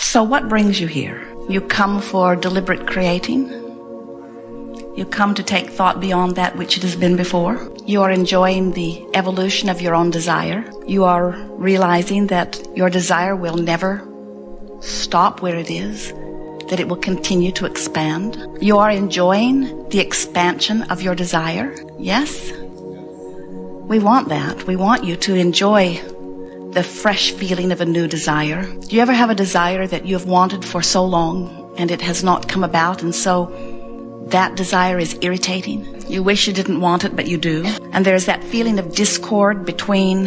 So what brings you here? You come for deliberate creating. You come to take thought beyond that which it has been before. You are enjoying the evolution of your own desire. You are realizing that your desire will never stop where it is, that it will continue to expand. You are enjoying the expansion of your desire. Yes? We want that. We want you to enjoy the fresh feeling of a new desire. Do you ever have a desire that you have wanted for so long and it has not come about, and so that desire is irritating? You wish you didn't want it, but you do. And there's that feeling of discord between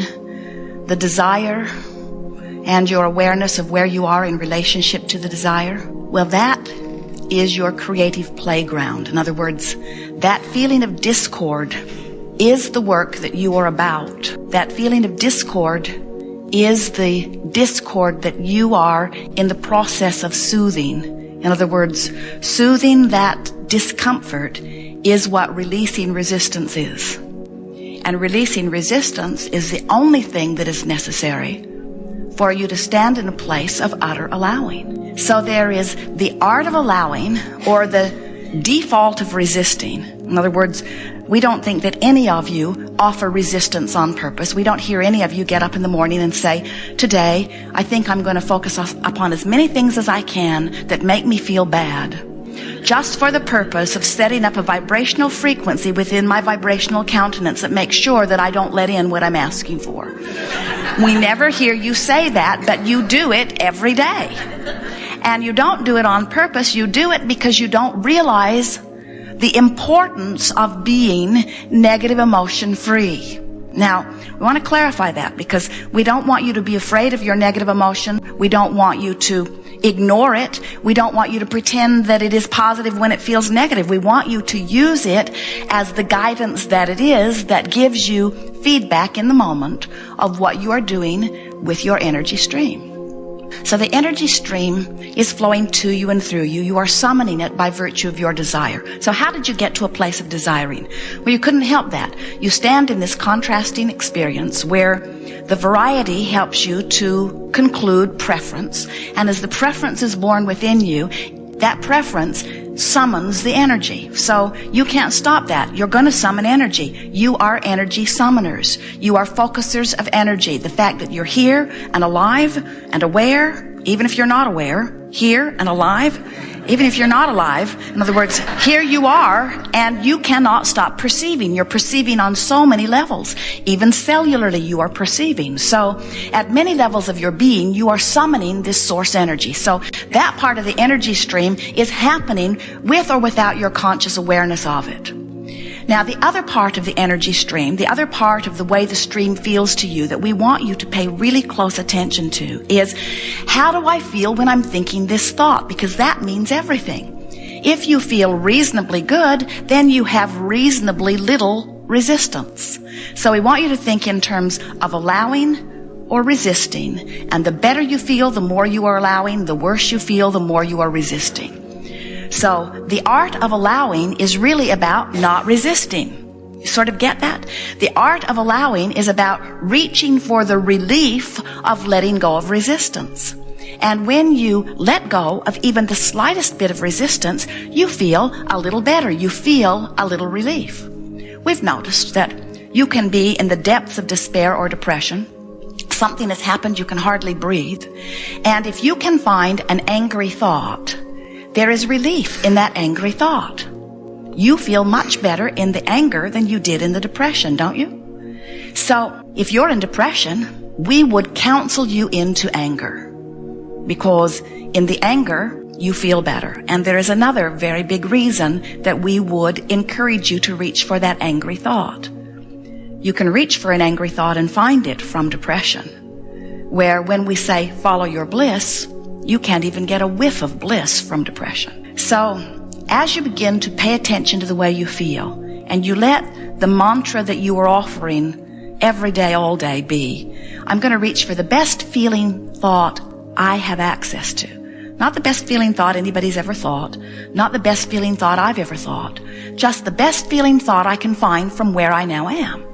the desire and your awareness of where you are in relationship to the desire. Well, that is your creative playground. In other words, that feeling of discord is the work that you are about. That feeling of discord is the discord that you are in the process of soothing. In other words, soothing that discomfort is what releasing resistance is. And releasing resistance is the only thing that is necessary for you to stand in a place of utter allowing. So there is the art of allowing, or the default of resisting. In other words, we don't think that any of you offer resistance on purpose. We don't hear any of you get up in the morning and say, today, I think I'm going to focus upon as many things as I can that make me feel bad, just for the purpose of setting up a vibrational frequency within my vibrational countenance that makes sure that I don't let in what I'm asking for. We never hear you say that, but you do it every day. And you don't do it on purpose. You do it because you don't realize the importance of being negative emotion free. Now, we want to clarify that, because we don't want you to be afraid of your negative emotion. We don't want you to ignore it. We don't want you to pretend that it is positive when it feels negative. We want you to use it as the guidance that it is, that gives you feedback in the moment of what you are doing with your energy stream. So the energy stream is flowing to you and through you. You are summoning it by virtue of your desire. So how did you get to a place of desiring? Well, you couldn't help that. You stand in this contrasting experience where the variety helps you to conclude preference. And as the preference is born within you, that preference summons the energy. So you can't stop that. You're going to summon energy. You are energy summoners. You are focusers of energy. The fact that you're here and alive and aware, even if you're not aware, here and alive, even if you're not alive. In other words, here you are, and you cannot stop perceiving. You're perceiving on so many levels. Even cellularly, you are perceiving. So at many levels of your being, you are summoning this source energy. So that part of the energy stream is happening with or without your conscious awareness of it. Now, the other part of the energy stream, the other part of the way the stream feels to you that we want you to pay really close attention to is, how do I feel when I'm thinking this thought? Because that means everything. If you feel reasonably good, then you have reasonably little resistance. So we want you to think in terms of allowing or resisting. And the better you feel, the more you are allowing. The worse you feel, the more you are resisting. So the art of allowing is really about not resisting. You sort of get that? The art of allowing is about reaching for the relief of letting go of resistance. And when you let go of even the slightest bit of resistance, you feel a little better. You feel a little relief. We've noticed that you can be in the depths of despair or depression. Something has happened, you can hardly breathe. And if you can find an angry thought, there is relief in that angry thought. You feel much better in the anger than you did in the depression, don't you? So if you're in depression, we would counsel you into anger, because in the anger, you feel better. And there is another very big reason that we would encourage you to reach for that angry thought. You can reach for an angry thought and find it from depression, where when we say follow your bliss, you can't even get a whiff of bliss from depression. So as you begin to pay attention to the way you feel, and you let the mantra that you are offering every day, all day be, I'm going to reach for the best feeling thought I have access to. Not the best feeling thought anybody's ever thought, not the best feeling thought I've ever thought, just the best feeling thought I can find from where I now am.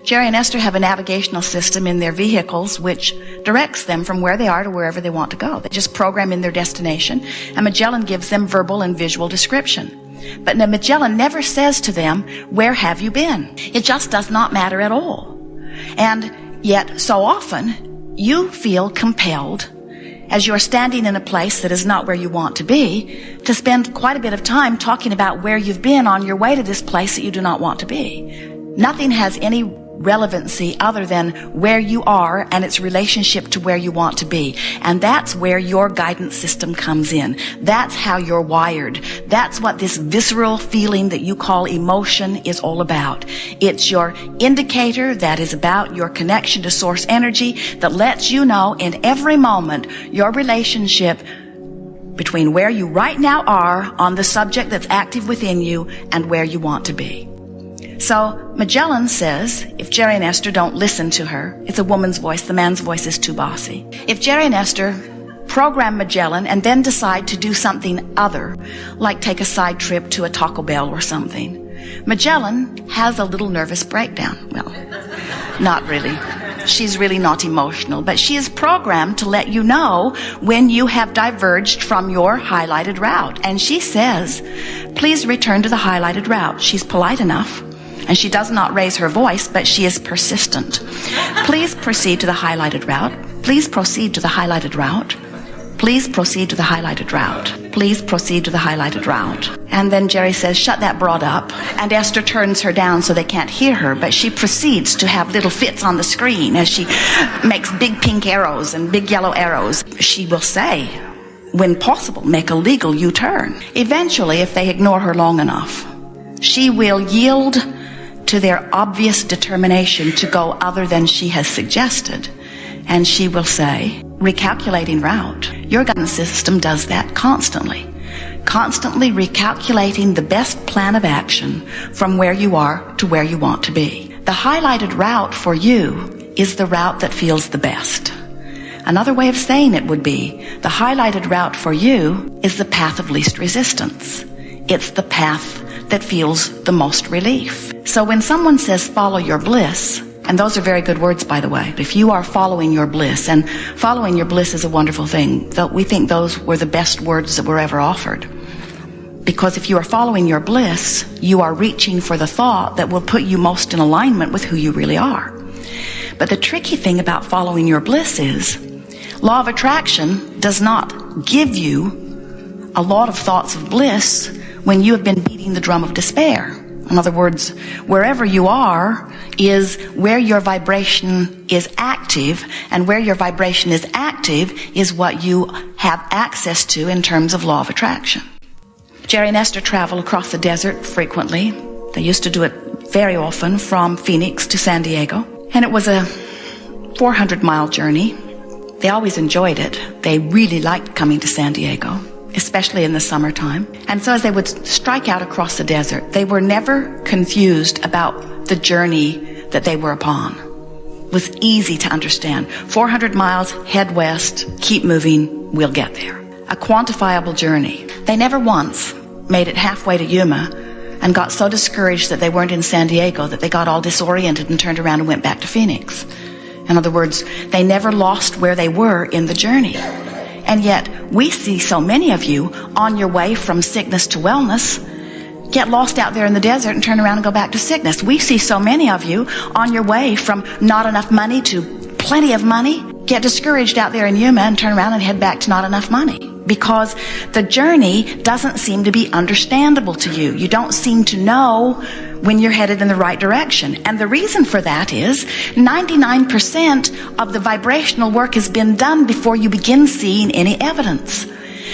Jerry and Esther have a navigational system in their vehicles which directs them from where they are to wherever they want to go. They just program in their destination, and Magellan gives them verbal and visual description. But Magellan never says to them, where have you been? It just does not matter at all. And yet, so often, you feel compelled, as you're standing in a place that is not where you want to be, to spend quite a bit of time talking about where you've been on your way to this place that you do not want to be. Nothing has any relevancy other than where you are and its relationship to where you want to be. And that's where your guidance system comes in. That's how you're wired. That's what this visceral feeling that you call emotion is all about. It's your indicator that is about your connection to source energy that lets you know in every moment your relationship between where you right now are on the subject that's active within you and where you want to be. So Magellan says, if Jerry and Esther don't listen to her, it's a woman's voice, the man's voice is too bossy. If Jerry and Esther program Magellan and then decide to do something other, like take a side trip to a Taco Bell or something, Magellan has a little nervous breakdown. Well, not really. She's really not emotional, but she is programmed to let you know when you have diverged from your highlighted route. And she says, please return to the highlighted route. She's polite enough. And she does not raise her voice, but she is persistent. Please proceed to the highlighted route. Please proceed to the highlighted route. Please proceed to the highlighted route. Please proceed to the highlighted route. And then Jerry says, shut that broad up. And Esther turns her down so they can't hear her, but she proceeds to have little fits on the screen as she makes big pink arrows and big yellow arrows. She will say, when possible, make a legal U-turn. Eventually, if they ignore her long enough, she will yield to their obvious determination to go other than she has suggested. And she will say, recalculating route. Your guidance system does that constantly. Constantly recalculating the best plan of action from where you are to where you want to be. The highlighted route for you is the route that feels the best. Another way of saying it would be, the highlighted route for you is the path of least resistance. It's the path that feels the most relief. So when someone says follow your bliss, and those are very good words, by the way, if you are following your bliss, and following your bliss is a wonderful thing, though we think those were the best words that were ever offered. Because if you are following your bliss, you are reaching for the thought that will put you most in alignment with who you really are. But the tricky thing about following your bliss is, law of attraction does not give you a lot of thoughts of bliss when you have been beating the drum of despair. In other words, wherever you are is where your vibration is active, and where your vibration is active is what you have access to in terms of law of attraction. Jerry and Esther travel across the desert frequently. They used to do it very often from Phoenix to San Diego. And it was a 400-mile journey. They always enjoyed it. They really liked coming to San Diego, especially in the summertime. And so as they would strike out across the desert, they were never confused about the journey that they were upon. It was easy to understand. 400 miles, head west, keep moving, we'll get there. A quantifiable journey. They never once made it halfway to Yuma and got so discouraged that they weren't in San Diego that they got all disoriented and turned around and went back to Phoenix. In other words, they never lost where they were in the journey. And yet, we see so many of you on your way from sickness to wellness get lost out there in the desert and turn around and go back to sickness. We see so many of you on your way from not enough money to plenty of money, get discouraged out there in Yuma and turn around and head back to not enough money. Because the journey doesn't seem to be understandable to you. You don't seem to know when you're headed in the right direction. And the reason for that is 99% of the vibrational work has been done before you begin seeing any evidence.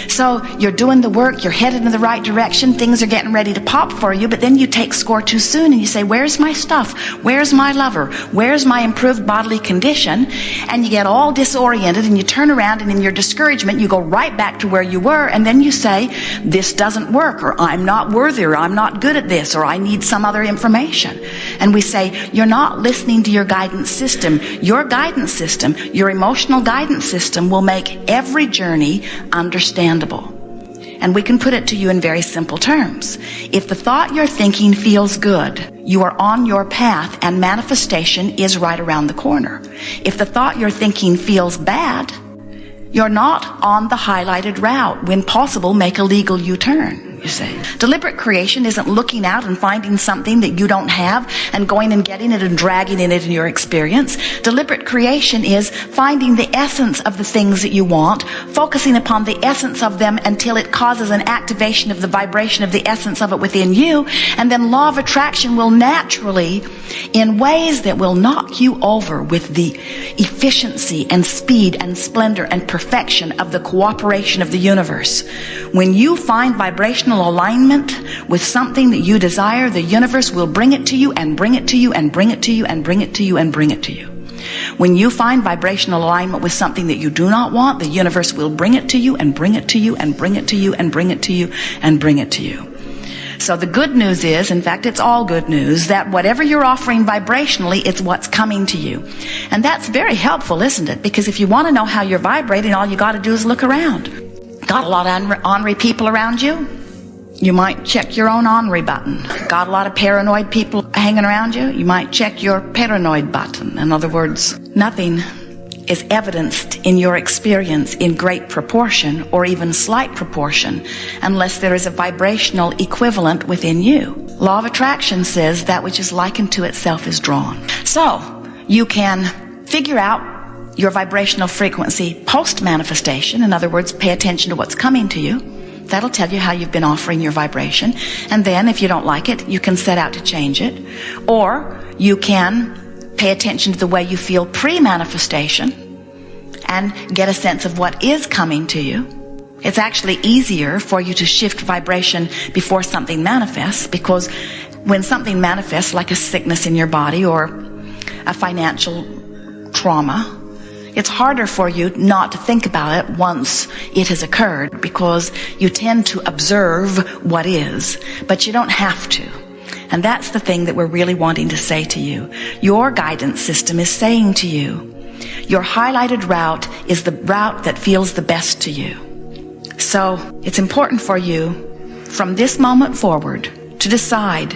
So you're doing the work, you're headed in the right direction, things are getting ready to pop for you, but then you take score too soon and you say, where's my stuff? Where's my lover? Where's my improved bodily condition? And you get all disoriented and you turn around, and in your discouragement you go right back to where you were, and then you say, this doesn't work, or I'm not worthy, or I'm not good at this, or I need some other information. And we say, you're not listening to your guidance system. Your guidance system, your emotional guidance system, will make every journey understandable. And we can put it to you in very simple terms. If the thought you're thinking feels good, You are on your path, and manifestation is right around the corner. If the thought you're thinking feels bad, you're not on the highlighted route. When possible, make a legal U-turn, you say. Deliberate creation isn't looking out and finding something that you don't have and going and getting it and dragging it into your experience. Deliberate creation is finding the essence of the things that you want, focusing upon the essence of them until it causes an activation of the vibration of the essence of it within you, and then law of attraction will naturally, in ways that will knock you over with the efficiency and speed and splendor and perfection of the cooperation of the universe. When you find vibrational alignment with something that you desire, the universe will bring it to you and bring it to you and bring it to you and bring it to you and bring it to you. When you find vibrational alignment with something that you do not want, the universe will bring it to you and bring it to you and bring it to you and bring it to you and bring it to you. So the good news is, in fact, it's all good news, that whatever you're offering vibrationally, it's what's coming to you. And that's very helpful, isn't it? Because if you want to know how you're vibrating, all you got to do is look around. Got a lot of ornery people around you? You might check your own ornery button. Got a lot of paranoid people hanging around you? You might check your paranoid button. In other words, nothing is evidenced in your experience in great proportion or even slight proportion unless there is a vibrational equivalent within you. Law of attraction says that which is likened to itself is drawn. So you can figure out your vibrational frequency post-manifestation. In other words, pay attention to what's coming to you. That'll tell you how you've been offering your vibration. And then if you don't like it, you can set out to change it. Or you can pay attention to the way you feel pre-manifestation and get a sense of what is coming to you. It's actually easier for you to shift vibration before something manifests, because when something manifests, like a sickness in your body or a financial trauma, it's harder for you not to think about it once it has occurred, because you tend to observe what is, but you don't have to. And that's the thing that we're really wanting to say to you. Your guidance system is saying to you, your highlighted route is the route that feels the best to you. So it's important for you from this moment forward to decide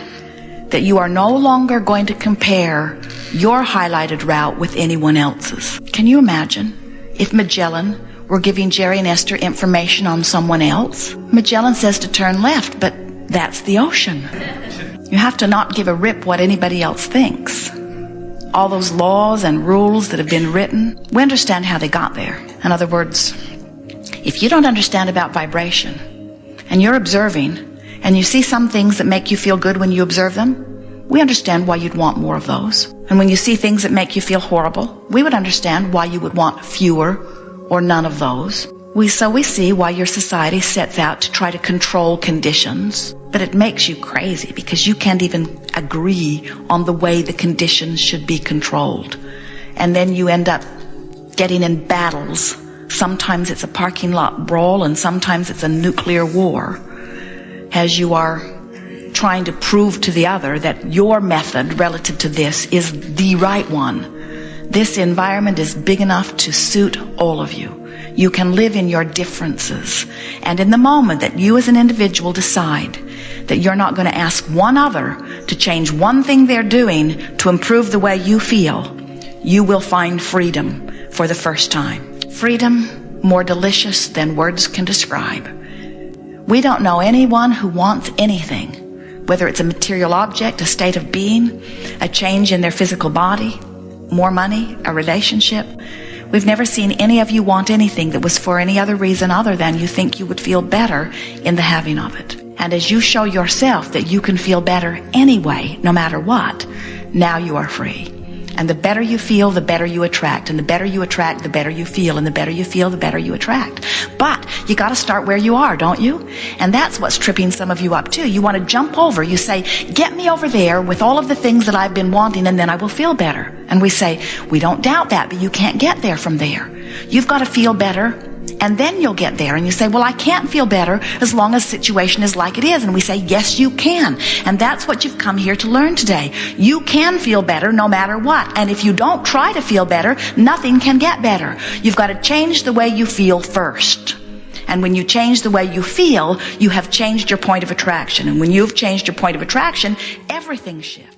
that you are no longer going to compare your highlighted route with anyone else's. Can you imagine if Magellan were giving Jerry and Esther information on someone else? Magellan says to turn left, but that's the ocean. You have to not give a rip what anybody else thinks. All those laws and rules that have been written, we understand how they got there. In other words, if you don't understand about vibration and you're observing and you see some things that make you feel good when you observe them, we understand why you'd want more of those. And when you see things that make you feel horrible, we would understand why you would want fewer or none of those. We see why your society sets out to try to control conditions, but it makes you crazy because you can't even agree on the way the conditions should be controlled. And then you end up getting in battles. Sometimes it's a parking lot brawl and sometimes it's a nuclear war, as you are trying to prove to the other that your method relative to this is the right one. This environment is big enough to suit all of you. You can live in your differences. And in the moment that you as an individual decide that you're not going to ask one other to change one thing they're doing to improve the way you feel, you will find freedom for the first time. Freedom more delicious than words can describe. We don't know anyone who wants anything, whether it's a material object, a state of being, a change in their physical body, more money, a relationship. We've never seen any of you want anything that was for any other reason other than you think you would feel better in the having of it. And as you show yourself that you can feel better anyway, no matter what, now you are free. And the better you feel, the better you attract. And the better you attract, the better you feel. And the better you feel, the better you attract. But you got to start where you are, don't you? And that's what's tripping some of you up too. You want to jump over. You say, get me over there with all of the things that I've been wanting, and then I will feel better. And we say, we don't doubt that, but you can't get there from there. You've got to feel better, and then you'll get there. And you say, well, I can't feel better as long as the situation is like it is. And we say, yes, you can. And that's what you've come here to learn today. You can feel better no matter what. And if you don't try to feel better, nothing can get better. You've got to change the way you feel first. And when you change the way you feel, you have changed your point of attraction. And when you've changed your point of attraction, everything shifts.